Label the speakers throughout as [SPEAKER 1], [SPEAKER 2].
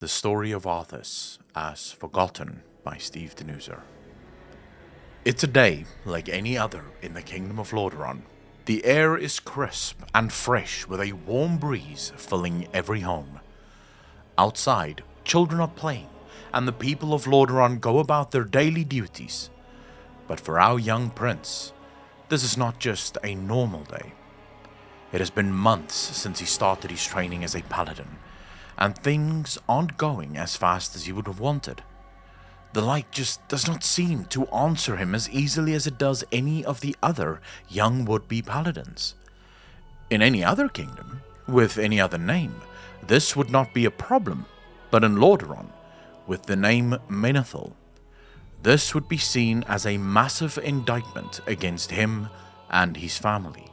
[SPEAKER 1] The Story of Arthas, as Forgotten by Steve Danuser. It's a day like any other in the Kingdom of Lordaeron. The air is crisp and fresh with a warm breeze filling every home. Outside, children are playing, and the people of Lordaeron go about their daily duties. But for our young prince, this is not just a normal day. It has been months since he started his training as a paladin, and things aren't going as fast as he would have wanted. The light just does not seem to answer him as easily as it does any of the other young would-be paladins. In any other kingdom, with any other name, this would not be a problem, but in Lordaeron, with the name Menethil, this would be seen as a massive indictment against him and his family.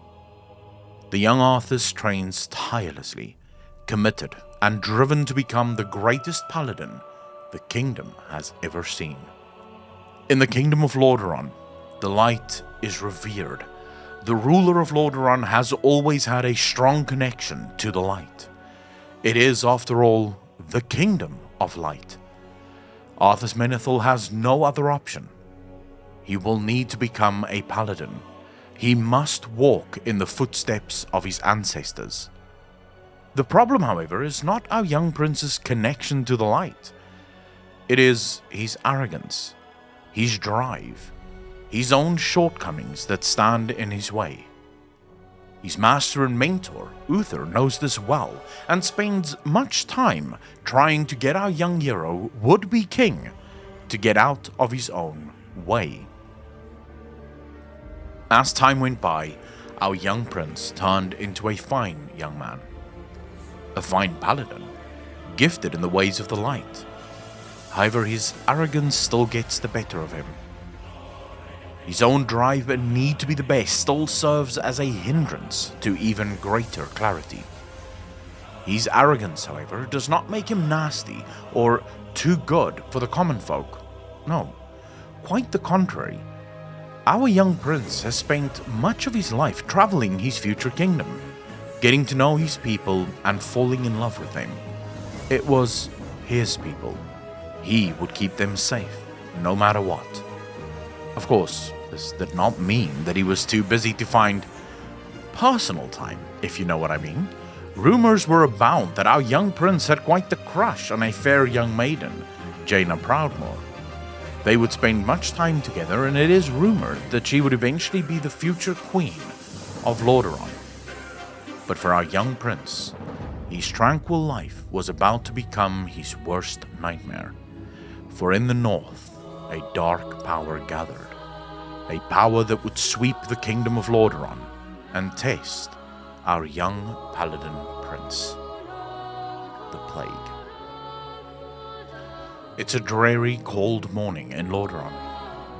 [SPEAKER 1] The young Arthas trains tirelessly, committed and driven to become the greatest paladin the kingdom has ever seen. In the Kingdom of Lordaeron, the light is revered. The ruler of Lordaeron has always had a strong connection to the light. It is, after all, the Kingdom of Light. Arthas Menethil has no other option. He will need to become a paladin. He must walk in the footsteps of his ancestors. The problem, however, is not our young prince's connection to the light. It is his arrogance, his drive, his own shortcomings that stand in his way. His master and mentor, Uther, knows this well and spends much time trying to get our young hero, would-be king, to get out of his own way. As time went by, our young prince turned into a fine young man. A fine paladin, gifted in the ways of the light. However, his arrogance still gets the better of him. His own drive and need to be the best still serves as a hindrance to even greater clarity. His arrogance, however, does not make him nasty or too good for the common folk. No, quite the contrary. Our young prince has spent much of his life traveling his future kingdom, getting to know his people and falling in love with them. It was his people. He would keep them safe, no matter what. Of course, this did not mean that he was too busy to find personal time, if you know what I mean. Rumors were abound that our young prince had quite the crush on a fair young maiden, Jaina Proudmoore. They would spend much time together, and it is rumored that she would eventually be the future queen of Lordaeron. But for our young prince, his tranquil life was about to become his worst nightmare. For in the north, a dark power gathered. A power that would sweep the Kingdom of Lordaeron and test our young paladin prince. The Plague. It's a dreary, cold morning in Lordaeron.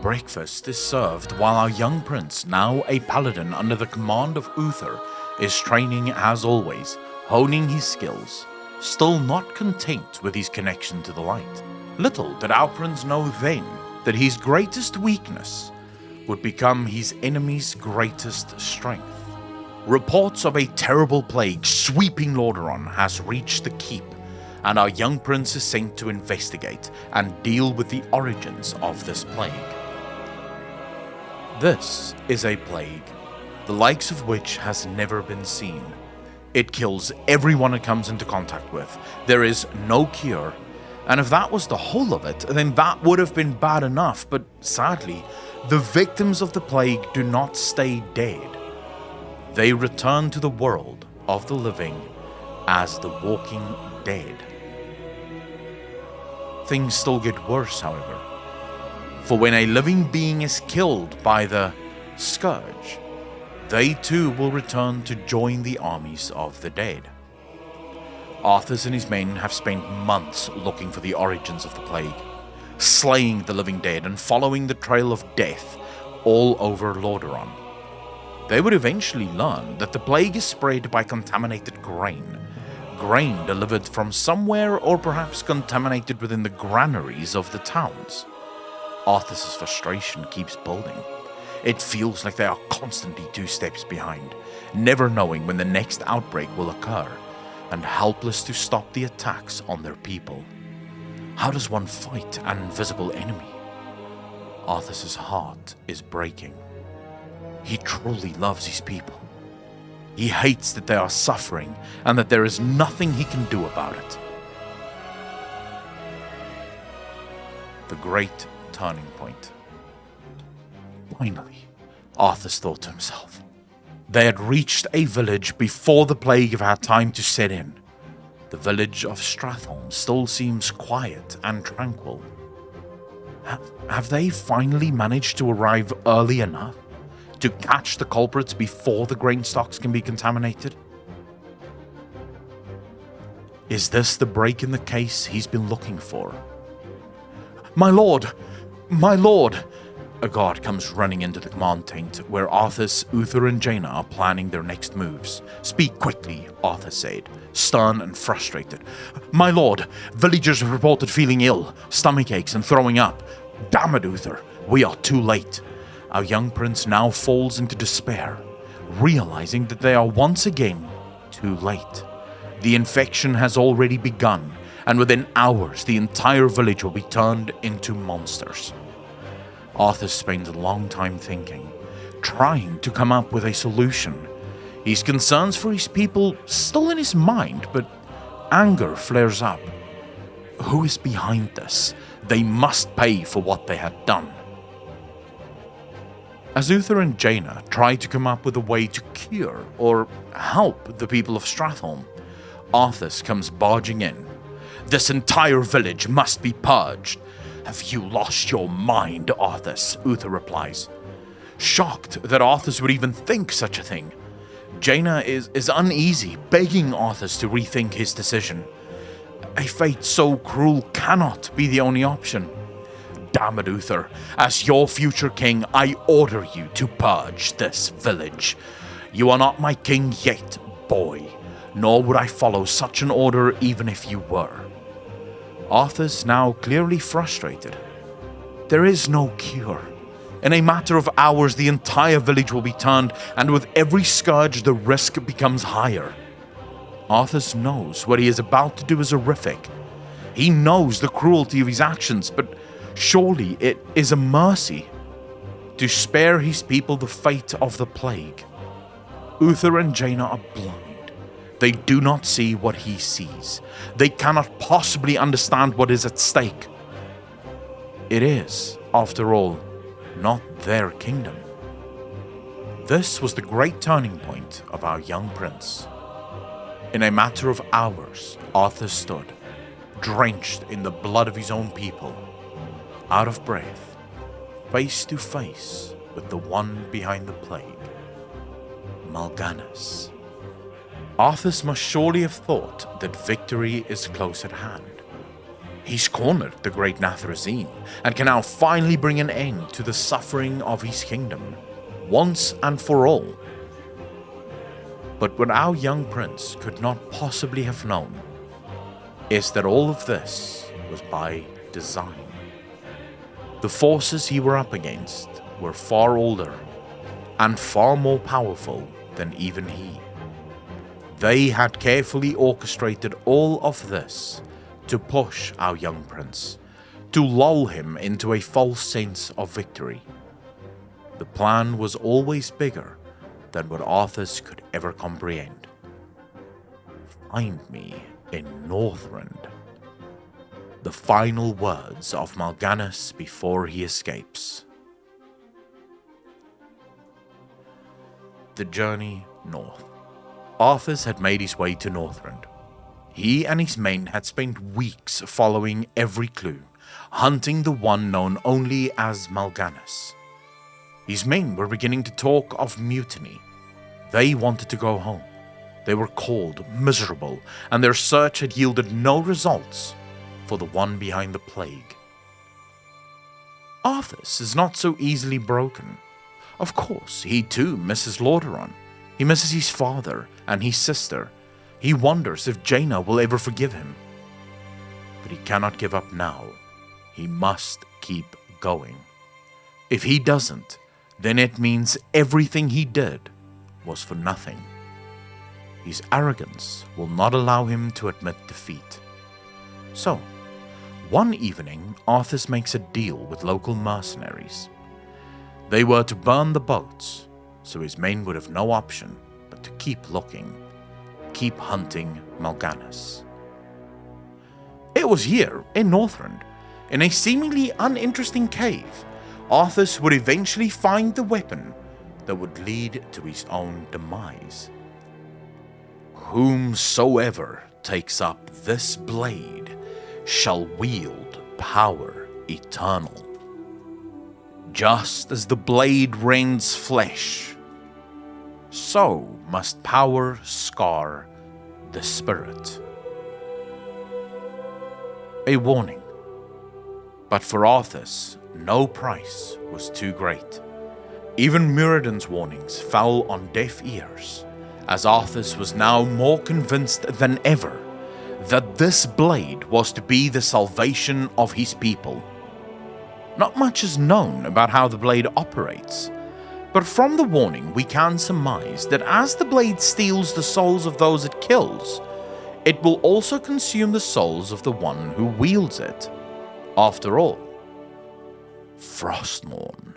[SPEAKER 1] Breakfast is served while our young prince, now a paladin under the command of Uther, is training as always, honing his skills, still not content with his connection to the light. Little did our prince know then that his greatest weakness would become his enemy's greatest strength. Reports of a terrible plague sweeping Lordaeron has reached the keep, and our young prince is sent to investigate and deal with the origins of this plague. This is a plague, the likes of which has never been seen. It kills everyone it comes into contact with. There is no cure, and if that was the whole of it, then that would have been bad enough, but sadly, the victims of the plague do not stay dead. They return to the world of the living as the walking dead. Things still get worse, however, for when a living being is killed by the scourge, they too will return to join the armies of the dead. Arthas and his men have spent months looking for the origins of the plague, slaying the living dead and following the trail of death all over Lordaeron. They would eventually learn that the plague is spread by contaminated grain delivered from somewhere or perhaps contaminated within the granaries of the towns. Arthas' frustration keeps building. It feels like they are constantly 2 steps behind, never knowing when the next outbreak will occur, and helpless to stop the attacks on their people. How does one fight an invisible enemy? Arthas's heart is breaking. He truly loves his people. He hates that they are suffering and that there is nothing he can do about it. The great turning point. Finally, Arthas thought to himself. They had reached a village before the plague had time to set in. The village of Stratholme still seems quiet and tranquil. Have they finally managed to arrive early enough to catch the culprits before the grain stocks can be contaminated? Is this the break in the case he's been looking for? My lord! My lord! A guard comes running into the command tent where Arthas, Uther and Jaina are planning their next moves. Speak quickly, Arthas said, stern and frustrated. My lord, villagers have reported feeling ill, stomach aches and throwing up. Damn it, Uther, we are too late. Our young prince now falls into despair, realizing that they are once again too late. The infection has already begun, and within hours the entire village will be turned into monsters. Arthas spends a long time thinking, trying to come up with a solution. His concerns for his people still in his mind, but anger flares up. Who is behind this? They must pay for what they had done. As Uther and Jaina try to come up with a way to cure or help the people of Stratholme, Arthas comes barging in. This entire village must be purged. Have you lost your mind, Arthas? Uther replies. Shocked that Arthas would even think such a thing. Jaina is uneasy, begging Arthas to rethink his decision. A fate so cruel cannot be the only option. Damn it, Uther. As your future king, I order you to purge this village. You are not my king yet, boy, nor would I follow such an order even if you were. Arthas now clearly frustrated. There is no cure. In a matter of hours, the entire village will be turned, and with every scourge, the risk becomes higher. Arthas knows what he is about to do is horrific. He knows the cruelty of his actions, but surely it is a mercy to spare his people the fate of the plague. Uther and Jaina are blind. They do not see what he sees. They cannot possibly understand what is at stake. It is, after all, not their kingdom. This was the great turning point of our young prince. In a matter of hours, Arthas stood, drenched in the blood of his own people, out of breath, face to face with the one behind the plague, Mal'Ganis. Arthas must surely have thought that victory is close at hand. He's cornered the great Nathrezim and can now finally bring an end to the suffering of his kingdom, once and for all. But what our young prince could not possibly have known is that all of this was by design. The forces he were up against were far older and far more powerful than even he. They had carefully orchestrated all of this to push our young prince, to lull him into a false sense of victory. The plan was always bigger than what Arthas could ever comprehend. Find me in Northrend. The final words of Mal'Ganis before he escapes. The Journey North. Arthas had made his way to Northrend. He and his men had spent weeks following every clue, hunting the one known only as Mal'Ganis. His men were beginning to talk of mutiny. They wanted to go home. They were cold, miserable, and their search had yielded no results for the one behind the plague. Arthas is not so easily broken. Of course, he too misses Lordaeron. He misses his father and his sister. He wonders if Jaina will ever forgive him. But he cannot give up now. He must keep going. If he doesn't, then it means everything he did was for nothing. His arrogance will not allow him to admit defeat. So, One evening, Arthas makes a deal with local mercenaries. They were to burn the boats, so his men would have no option but to keep looking, keep hunting Mal'Ganis. It was here, in Northrend, in a seemingly uninteresting cave, Arthas would eventually find the weapon that would lead to his own demise. Whomsoever takes up this blade shall wield power eternal. Just as the blade rends flesh, so must power scar the spirit. A warning. But for Arthas, no price was too great. Even Muradin's warnings fell on deaf ears, as Arthas was now more convinced than ever that this blade was to be the salvation of his people. Not much is known about how the blade operates, but from the warning we can surmise that as the blade steals the souls of those it kills, it will also consume the souls of the one who wields it. After all, Frostmourne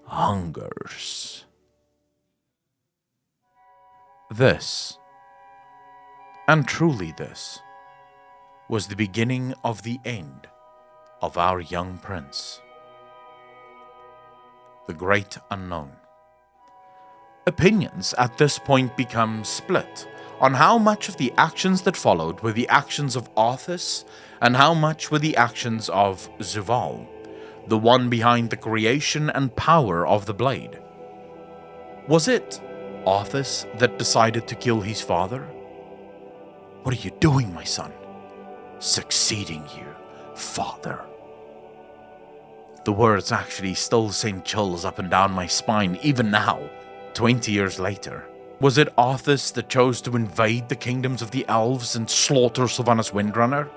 [SPEAKER 1] hungers. This, and truly this, was the beginning of the end of our young prince. The Great Unknown. Opinions at this point become split on how much of the actions that followed were the actions of Arthas and how much were the actions of Zuval, the one behind the creation and power of the blade. Was it Arthas that decided to kill his father? What are you doing, my son? Succeeding you, father. The words actually still send chills up and down my spine even now, 20 years later. Was it Arthas that chose to invade the kingdoms of the elves and slaughter Sylvanas Windrunner?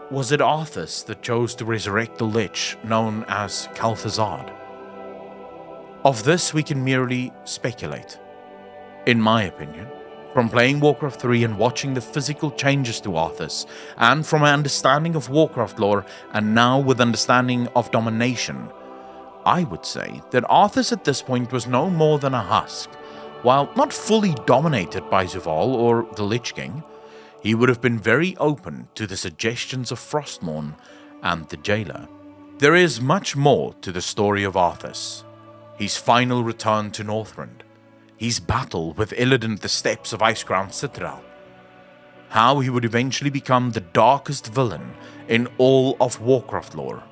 [SPEAKER 1] Was it Arthas that chose to resurrect the Lich known as Calthazard? Of this we can merely speculate. In my opinion, from playing Warcraft 3 and watching the physical changes to Arthas, and from my understanding of Warcraft lore, and now with understanding of domination, I would say that Arthas at this point was no more than a husk. While not fully dominated by Zuval or the Lich King, he would have been very open to the suggestions of Frostmourne and the Jailer. There is much more to the story of Arthas. His final return to Northrend, his battle with Illidan at the steps of Icecrown Citadel, how he would eventually become the darkest villain in all of Warcraft lore.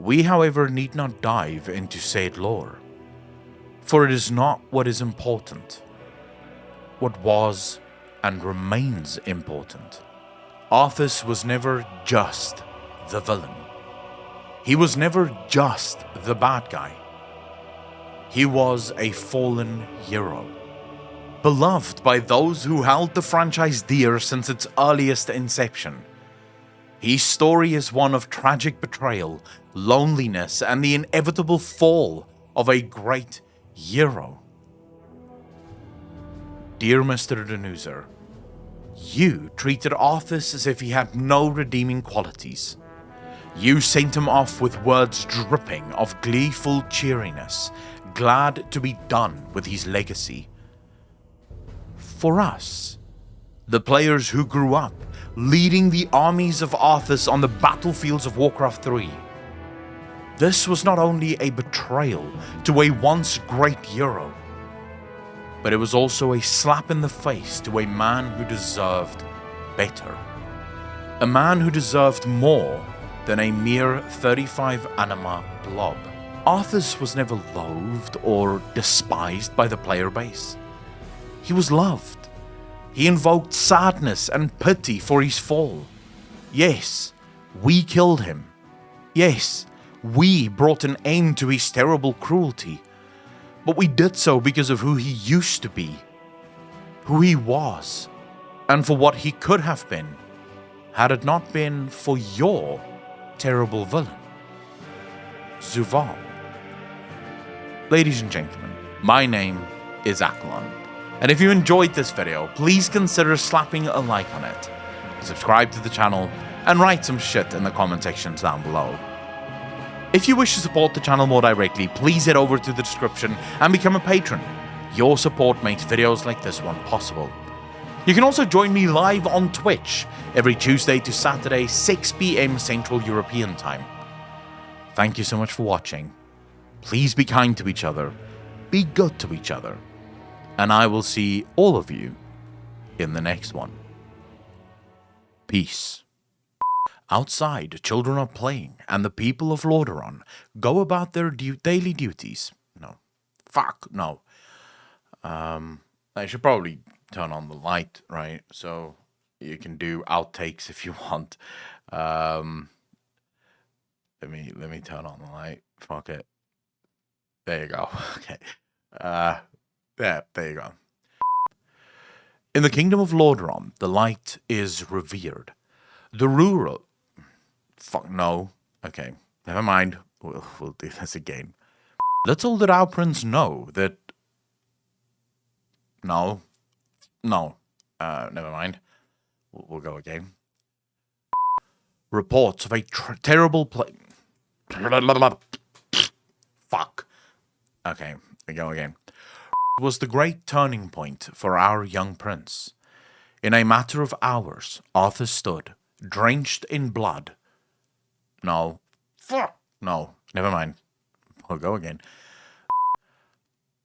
[SPEAKER 1] We, however, need not dive into said lore, for it is not what is important. What was and remains important. Arthas was never just the villain. He was never just the bad guy. He was a fallen hero, beloved by those who held the franchise dear since its earliest inception. His story is one of tragic betrayal, loneliness, and the inevitable fall of a great hero. Dear Mr. Danuser, you treated Arthas as if he had no redeeming qualities. You sent him off with words dripping of gleeful cheeriness, glad to be done with his legacy. For us, the players who grew up leading the armies of Arthas on the battlefields of Warcraft 3, this was not only a betrayal to a once great hero, but it was also a slap in the face to a man who deserved better. A man who deserved more than a mere 35 anima blob. Arthas was never loathed or despised by the player base. He was loved. He invoked sadness and pity for his fall. Yes, we killed him. Yes, we brought an end to his terrible cruelty. But we did so because of who he used to be, who he was, and for what he could have been, had it not been for your terrible villain, Zuval. Ladies and gentlemen, my name is Akalon, and if you enjoyed this video, please consider slapping a like on it. subscribe to the channel, and write some shit in the comment sections down below. If you wish to support the channel more directly, please head over to the description and become a patron. Your support makes videos like this one possible. You can also join me live on Twitch every Tuesday to Saturday, 6 PM Central European Time. Thank you so much for watching. Please be kind to each other, be good to each other, and I will see all of you in the next one. Peace. Outside, children are playing, and the people of Lordaeron go about their daily duties. No. Fuck, no. I should probably turn on the light, right? So you can do outtakes if you want. Let me turn on the light. Fuck it. There you go. Okay. There you go. In the kingdom of Lordaeron, the light is revered. The rural... Fuck, no. Okay, never mind. We'll do this again. Little did our prince know that... No. Never mind. We'll go again. Reports of a terrible plague... Fuck. Okay, we go again. Was the great turning point for our young prince. In a matter of hours, Arthas stood, drenched in blood. No. Fuck. No, never mind. We'll go again.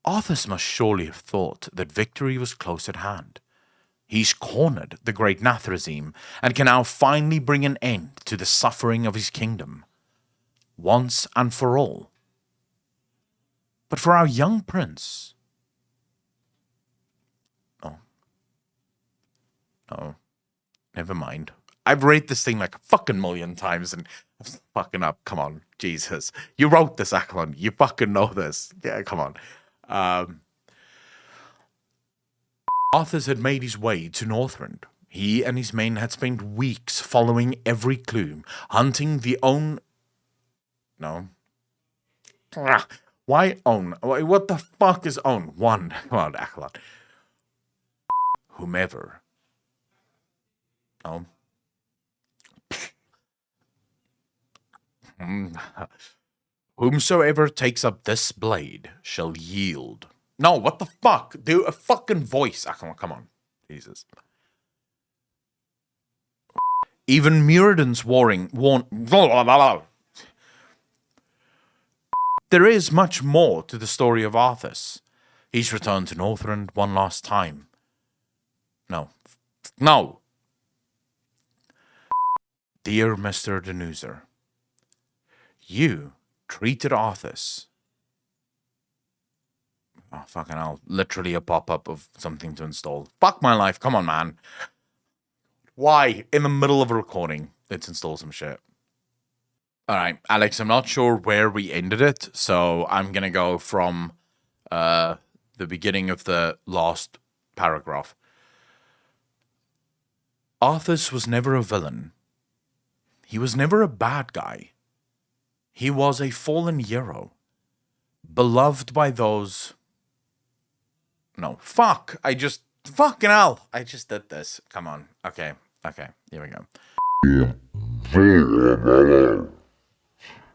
[SPEAKER 1] Arthas must surely have thought that victory was close at hand. He's cornered the great Nathrazim and can now finally bring an end to the suffering of his kingdom. Once and for all. But for our young prince... Oh, never mind. I've read this thing like a fucking million times and I'm fucking up. Come on, Jesus. You wrote this, Acklon. You fucking know this. Yeah, come on. Arthas had made his way to Northrend. He and his men had spent weeks following every clue, hunting the own... No. Why own? What the fuck is own? One. Come on, Acklon. Whomever. No. Whomsoever takes up this blade shall yield. No, what the fuck? Do a fucking voice. Ah, come on. Jesus. Even Muradin's warring... There is much more to the story of Arthas. He's returned to Northrend one last time. No. No! Dear Mr. Danuser, you treated Arthas... Oh, fucking hell. Literally a pop-up of something to install. Fuck my life. Come on, man. Why? In the middle of a recording, let's install some shit. Alright, Alex, I'm not sure where we ended it, so I'm gonna go from the beginning of the last paragraph. Arthas was never a villain. He was never a bad guy. He was a fallen hero. Beloved by those... No, fuck! Fucking hell! I just did this. Come on. Okay, here we go.